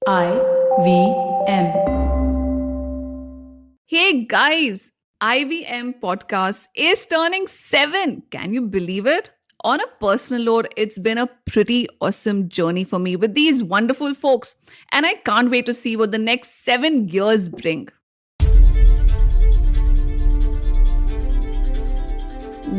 IVM. Hey guys, IVM podcast is turning 7. Can you believe it? On a personal note, it's been a pretty awesome journey for me with these wonderful folks, and I can't wait to see what the next 7 years bring.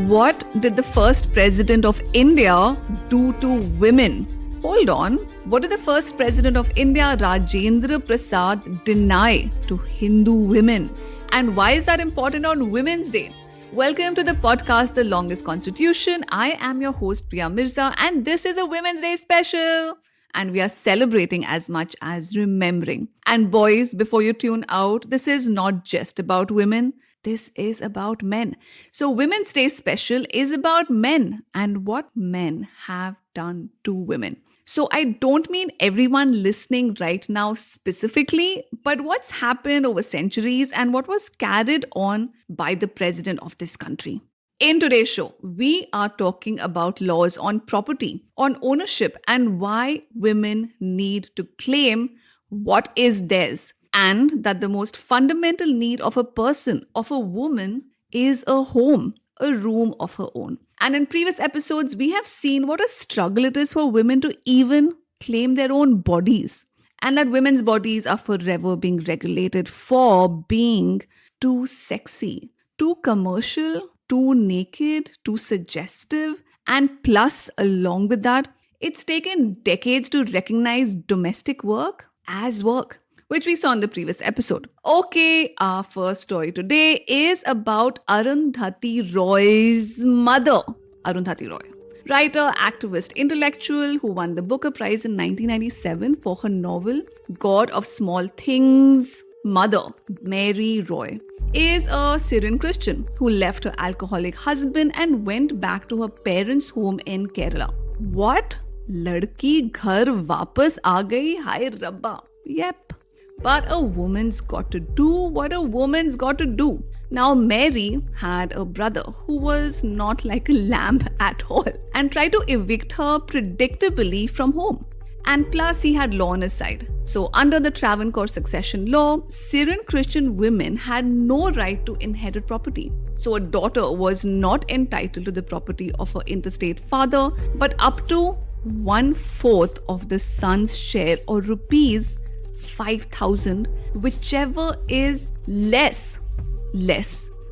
What did the first president of India do to women? Hold on. What did the first president of India, Rajendra Prasad, deny to Hindu women? And why is that important on Women's Day? Welcome to the podcast, The Longest Constitution. I am your host, Priya Mirza, and this is a Women's Day special. And we are celebrating as much as remembering. And boys, before you tune out, this is not just about women. This is about men. So, Women's Day special is about men and what men have done to women. So, I don't mean everyone listening right now specifically, but what's happened over centuries and what was carried on by the president of this country. In today's show, we are talking about laws on property, on ownership, and why women need to claim what is theirs. And that the most fundamental need of a person, of a woman, is a home, a room of her own. And in previous episodes, we have seen what a struggle it is for women to even claim their own bodies. And that women's bodies are forever being regulated for being too sexy, too commercial, too naked, too suggestive. And plus, along with that, it's taken decades to recognize domestic work as work, which we saw in the previous episode. Okay, our first story today is about Arundhati Roy's mother, Arundhati Roy. Writer, activist, intellectual who won the Booker Prize in 1997 for her novel God of Small Things. Mother, Mary Roy, is a Syrian Christian who left her alcoholic husband and went back to her parents' home in Kerala. What? Ladki ghar वापस आ गई, हाय रब्बा. Yep. But a woman's got to do what a woman's got to do. Now, Mary had a brother who was not like a lamb at all and tried to evict her predictably from home. And plus, he had law on his side. So, under the Travancore succession law, Syrian Christian women had no right to inherit property. So, a daughter was not entitled to the property of her interstate father, but up to 1/4 of the son's share, or rupees 5,000, whichever is less.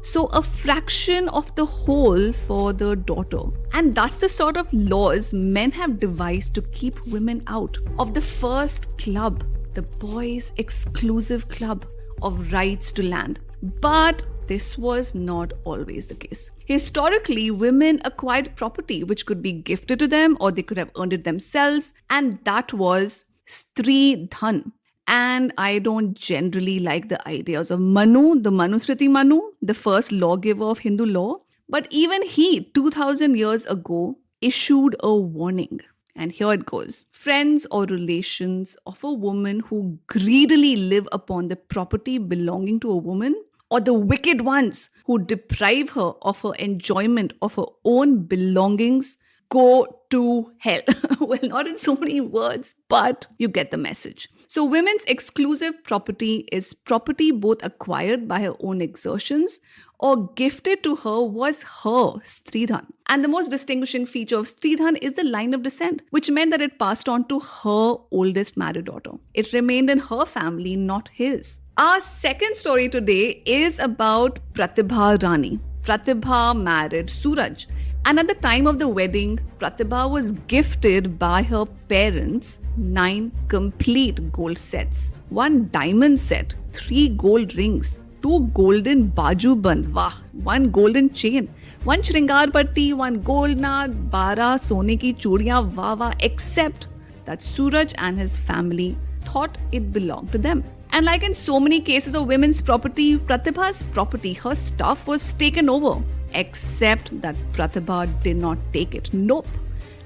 So a fraction of the whole for the daughter. And that's the sort of laws men have devised to keep women out of the first club, the boys' exclusive club of rights to land. But this was not always the case. Historically, women acquired property which could be gifted to them or they could have earned it themselves, and that was Stri Dhan. And I don't generally like the ideas of Manu, the Manusmriti Manu, the first lawgiver of Hindu law. But even he, 2000 years ago, issued a warning. And here it goes. Friends or relations of a woman who greedily live upon the property belonging to a woman, or the wicked ones who deprive her of her enjoyment of her own belongings, go to hell. Well, not in so many words, but you get the message. So, women's exclusive property is property both acquired by her own exertions or gifted to her was her Stridhan. And the most distinguishing feature of Stridhan is the line of descent, which meant that it passed on to her oldest married daughter. It remained in her family, not his. Our second story today is about Pratibha Rani. Pratibha married Suraj. And at the time of the wedding, Pratibha was gifted by her parents 9 complete gold sets, 1 diamond set, 3 gold rings, 2 golden bajuband, wah, 1 golden chain, 1 shringar patti, 1 gold naad, 12 sone ki chudiyan, wah wah, except that Suraj and his family thought it belonged to them. And like in so many cases of women's property, Pratibha's property, her stuff was taken over. Except that Pratibha did not take it. Nope.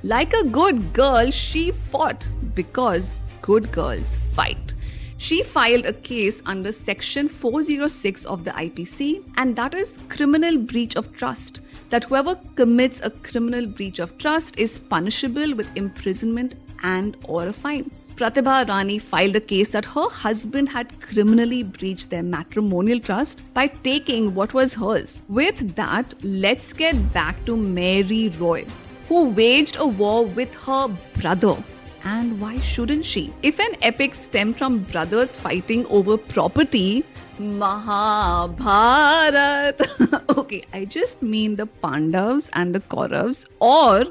Like a good girl, she fought because good girls fight. She filed a case under Section 406 of the IPC, and that is criminal breach of trust. That whoever commits a criminal breach of trust is punishable with imprisonment and or a fine. Pratibha Rani filed a case that her husband had criminally breached their matrimonial trust by taking what was hers. With that, let's get back to Mary Roy, who waged a war with her brother. And why shouldn't she? If an epic stemmed from brothers fighting over property, Mahabharat. Okay, I just mean the Pandavas and the Kauravas, or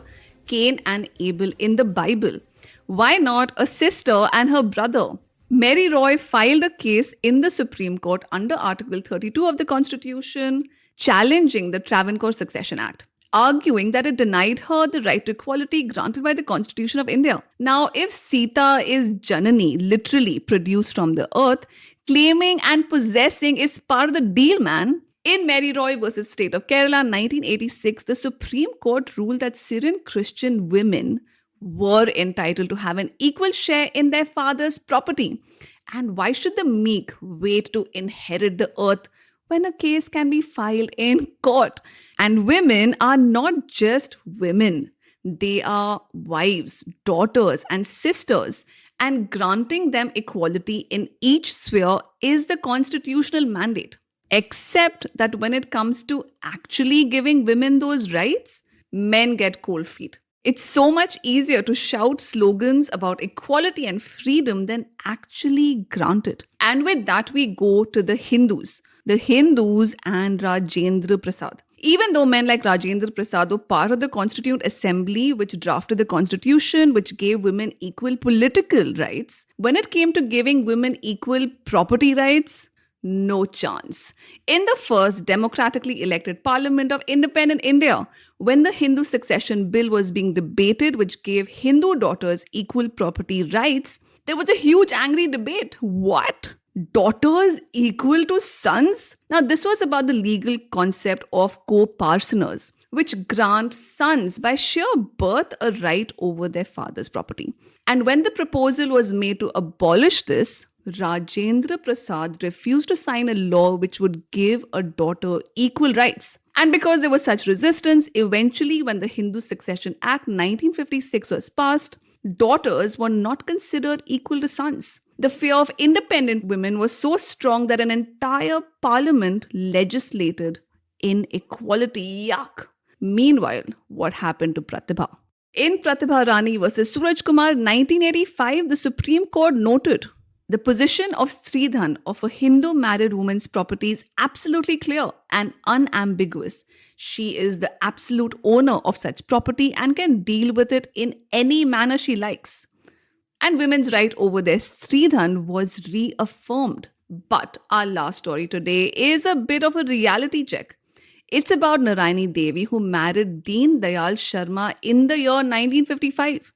Cain and Abel in the Bible. Why not a sister and her brother? Mary Roy filed a case in the Supreme Court under Article 32 of the Constitution, challenging the Travancore Succession Act, arguing that it denied her the right to equality granted by the Constitution of India. Now, if Sita is Janani, literally produced from the earth, claiming and possessing is part of the deal, man. In Mary Roy versus State of Kerala, 1986, the Supreme Court ruled that Syrian Christian women were entitled to have an equal share in their father's property. And why should the meek wait to inherit the earth when a case can be filed in court? And women are not just women. They are wives, daughters, and sisters. And granting them equality in each sphere is the constitutional mandate. Except that when it comes to actually giving women those rights, men get cold feet. It's so much easier to shout slogans about equality and freedom than actually grant it. And with that, we go to the Hindus. The Hindus and Rajendra Prasad. Even though men like Rajendra Prasad were part of the Constituent Assembly, which drafted the constitution, which gave women equal political rights, when it came to giving women equal property rights, no chance. In the first democratically elected parliament of independent India, when the Hindu succession bill was being debated, which gave Hindu daughters equal property rights, there was a huge angry debate. What? Daughters equal to sons? Now, this was about the legal concept of co-parceners, which grant sons by sheer birth a right over their father's property. And when the proposal was made to abolish this, Rajendra Prasad refused to sign a law which would give a daughter equal rights. And because there was such resistance, eventually when the Hindu Succession Act 1956 was passed, daughters were not considered equal to sons. The fear of independent women was so strong that an entire parliament legislated inequality. Yuck. Meanwhile, what happened to Pratibha? In Pratibha Rani versus Suraj Kumar 1985, the Supreme Court noted the position of Stridhan of a Hindu married woman's property is absolutely clear and unambiguous. She is the absolute owner of such property and can deal with it in any manner she likes. And women's right over their Stridhan was reaffirmed. But our last story today is a bit of a reality check. It's about Narayani Devi, who married Deen Dayal Sharma in the year 1955.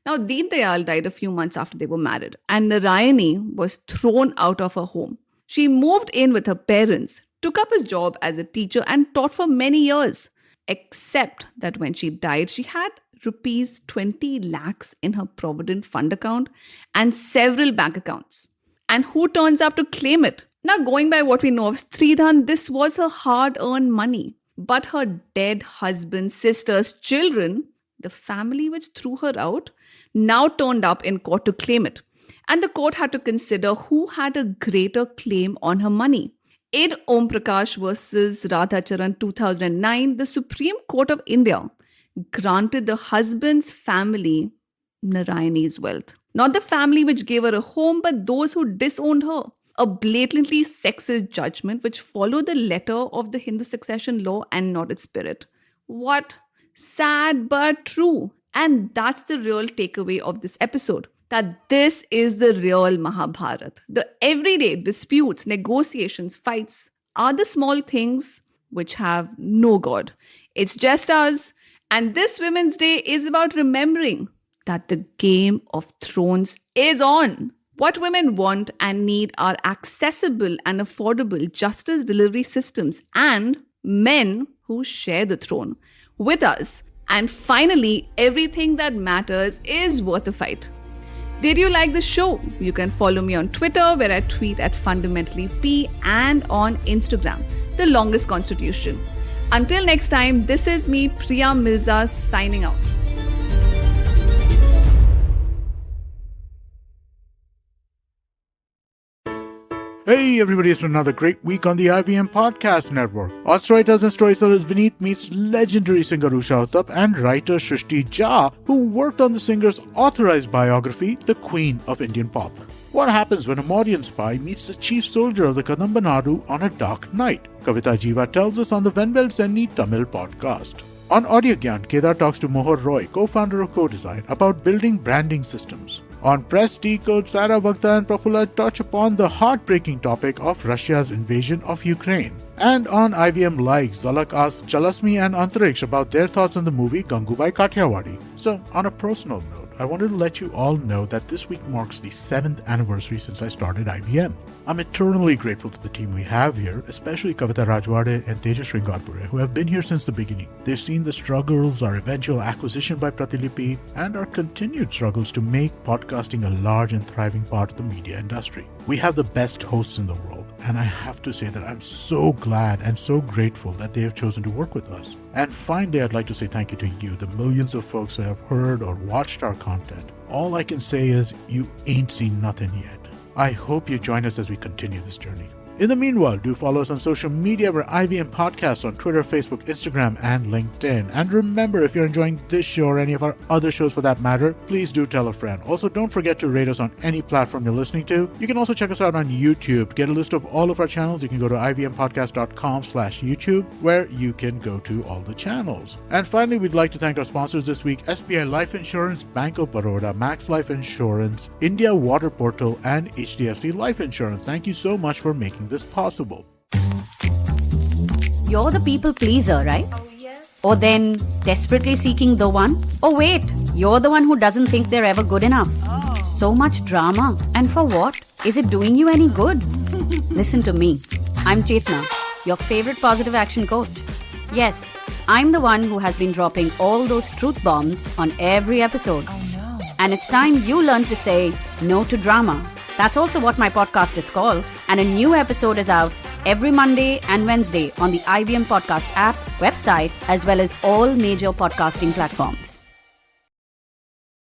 Now, Deen Dayal died a few months after they were married, and Narayani was thrown out of her home. She moved in with her parents, took up his job as a teacher, and taught for many years. Except that when she died, she had rupees 20 lakhs in her Provident Fund account and several bank accounts. And who turns up to claim it? Now, going by what we know of Stridhan, this was her hard-earned money. But her dead husband, sisters, children, the family which threw her out, now turned up in court to claim it. And the court had to consider who had a greater claim on her money. In Om Prakash versus Radhacharan 2009, the Supreme Court of India granted the husband's family Narayani's wealth. Not the family which gave her a home, but those who disowned her. A blatantly sexist judgment which followed the letter of the Hindu succession law and not its spirit. What? Sad but true. And that's the real takeaway of this episode. That this is the real Mahabharat. The everyday disputes, negotiations, fights are the small things which have no God. It's just us. And this Women's Day is about remembering that the Game of Thrones is on. What women want and need are accessible and affordable justice delivery systems and men who share the throne with us. And finally, everything that matters is worth a fight. Did you like the show? You can follow me on Twitter, where I tweet at FundamentallyP, and on Instagram, The Longest Constitution. Until next time, this is me, Priya Mirza, signing out. Hey everybody, it's been another great week on the IVM Podcast Network. Our storytellers and storytellers Vineet meets legendary singer Usha Uthup and writer Shrishti Jha, who worked on the singer's authorized biography, The Queen of Indian Pop. What happens when a Mauryan spy meets the chief soldier of the Kadamba Nadu on a dark night? Kavita Jiva tells us on the Venvel Zenni Tamil podcast. On Audio Gyan, Kedar talks to Mohar Roy, co-founder of CoDesign, about building branding systems. On Press Decode, Sarah Vakta and Prafulla touch upon the heartbreaking topic of Russia's invasion of Ukraine. And on IVM Likes, Zalak asks Jalasmi and Antariksh about their thoughts on the movie Gangubai Kathiawadi. So, on a personal note, I wanted to let you all know that this week marks the 7th anniversary since I started IVM. I'm eternally grateful to the team we have here, especially Kavita Rajwade and Tejas Sringarpure, who have been here since the beginning. They've seen the struggles, our eventual acquisition by Pratilipi, and our continued struggles to make podcasting a large and thriving part of the media industry. We have the best hosts in the world, and I have to say that I'm so glad and so grateful that they have chosen to work with us. And finally, I'd like to say thank you to you, the millions of folks who have heard or watched our content. All I can say is, you ain't seen nothing yet. I hope you join us as we continue this journey. In the meanwhile, do follow us on social media. We're IVM Podcasts on Twitter, Facebook, Instagram, and LinkedIn. And remember, if you're enjoying this show or any of our other shows for that matter, please do tell a friend. Also, don't forget to rate us on any platform you're listening to. You can also check us out on YouTube. To get a list of all of our channels, you can go to ivmpodcast.com/YouTube, where you can go to all the channels. And finally, we'd like to thank our sponsors this week, SBI Life Insurance, Bank of Baroda, Max Life Insurance, India Water Portal, and HDFC Life Insurance. Thank you so much for making this possible. You're the people pleaser, right? Oh, yes. Or then desperately seeking the one? Oh wait, you're the one who doesn't think they're ever good enough. Oh. So much drama. And for what? Is it doing you any good? Listen to me. I'm Chetna, your favorite positive action coach. Yes, I'm the one who has been dropping all those truth bombs on every episode. Oh no. And it's time you learn to say no to drama. That's also what my podcast is called. And a new episode is out every Monday and Wednesday on the IVM Podcast app, website, as well as all major podcasting platforms.